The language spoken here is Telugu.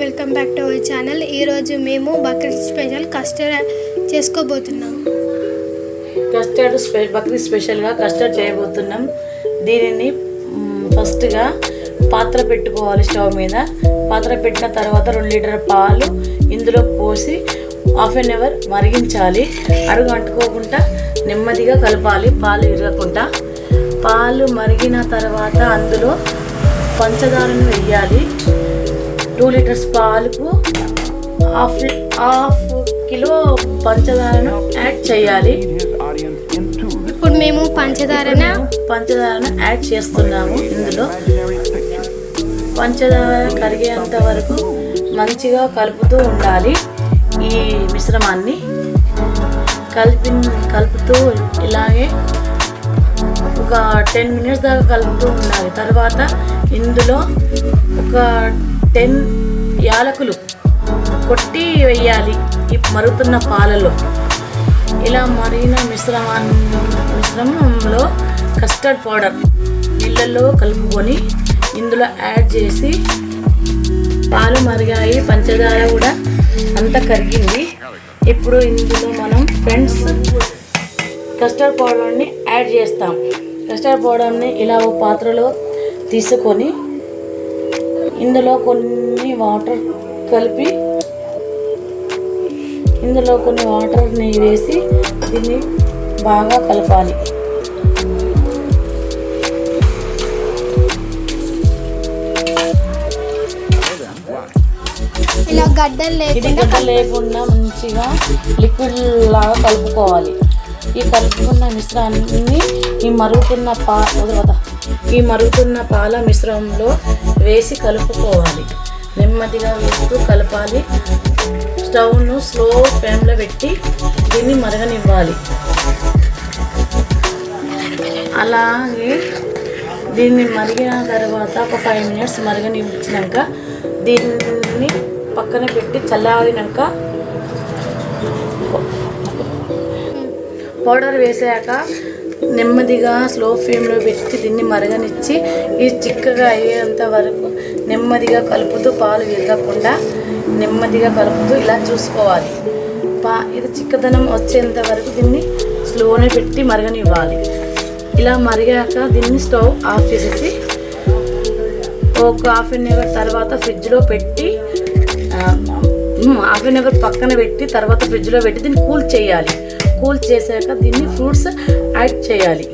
Welcome back to our channel. ఈరోజు మేము బక్రీద్ స్పెషల్ కస్టర్డ్ చేసుకోబోతున్నాం. బక్రీద్ స్పెషల్గా కస్టర్డ్ చేయబోతున్నాం. దీనిని ఫస్ట్గా పాత్ర పెట్టుకోవాలి. స్టవ్ మీద పాత్ర పెట్టిన తర్వాత 2 లీటర్ పాలు ఇందులో పోసి హాఫ్ అన్ అవర్ మరిగించాలి. అడుగు అంటుకోకుండా నెమ్మదిగా కలపాలి, పాలు విరగకుండా. పాలు మరిగిన తర్వాత అందులో పంచదారను వేయాలి. 2 లీటర్స్ పాలకు హాఫ్ కిలో పంచదారను యాడ్ చేయాలి. ఇప్పుడు మేము పంచదారను యాడ్ చేస్తున్నాము. ఇందులో పంచదార కరిగేంత వరకు మంచిగా కలుపుతూ ఉండాలి. ఈ మిశ్రమాన్ని కలుపుతూ ఇలాగే ఒక 10 మినిట్స్ దాకా కలుపుతూ ఉండాలి. తర్వాత ఇందులో ఒక 10 యాలకులు కొట్టి వేయాలి ఈ మరుగుతున్న పాలలో. ఇలా మరిగిన మిశ్రమంలో కస్టర్డ్ పౌడర్ నీళ్ళల్లో కలుపుకొని ఇందులో యాడ్ చేసి, పాలు మరిగాయి, పంచదార కూడా అంతా కరిగింది. ఇప్పుడు ఇందులో మనం ఫ్రెండ్స్ కస్టర్డ్ పౌడర్ని యాడ్ చేస్తాం. కస్టర్డ్ పౌడర్ని ఇలా ఒక పాత్రలో తీసుకొని ఇందులో కొన్ని వాటర్ కలిపి, ఇందులో కొన్ని వాటర్ని వేసి దీన్ని బాగా కలపాలి. ఇలా గడ్డలు లేకుండా మంచిగా లిక్విడ్ లాగా కలుపుకోవాలి. ఈ కలుపుకున్న మిశ్రమాన్ని ఈ మరుగుతున్న పాల మిశ్రమంలో వేసి కలుపుకోవాలి. నెమ్మదిగా వేస్తూ కలపాలి. స్టవ్ను స్లో ఫ్లేమ్లో పెట్టి దీన్ని మరగనివ్వాలి. అలాగే దీన్ని మరిగిన తర్వాత ఒక 5 మినిట్స్ మరగనిచ్చినాక దీన్ని పక్కన పెట్టి చల్లారినాక పౌడర్ వేసాక నెమ్మదిగా స్లో ఫ్లేమ్లో పెట్టి దీన్ని మరగనిచ్చి ఇది చిక్కగా అయ్యేంత వరకు నెమ్మదిగా కలుపుతూ, పాలు విరగకుండా నెమ్మదిగా కలుపుతూ ఇలా చూసుకోవాలి. ఇది చిక్కదనం వచ్చేంత వరకు దీన్ని స్లోనే పెట్టి మరగనివ్వాలి. ఇలా మరిగాక దీన్ని స్టవ్ ఆఫ్ చేసేసి ఒక హాఫ్ అన్ అవర్ తర్వాత ఫ్రిడ్జ్లో పెట్టి, హాఫ్ అన్ అవర్ పక్కన పెట్టి తర్వాత ఫ్రిడ్జ్లో పెట్టి దీన్ని కూల్ చేయాలి. కూల్ చేశాక దీన్ని ఫ్రూట్స్ యాడ్ చేయాలి.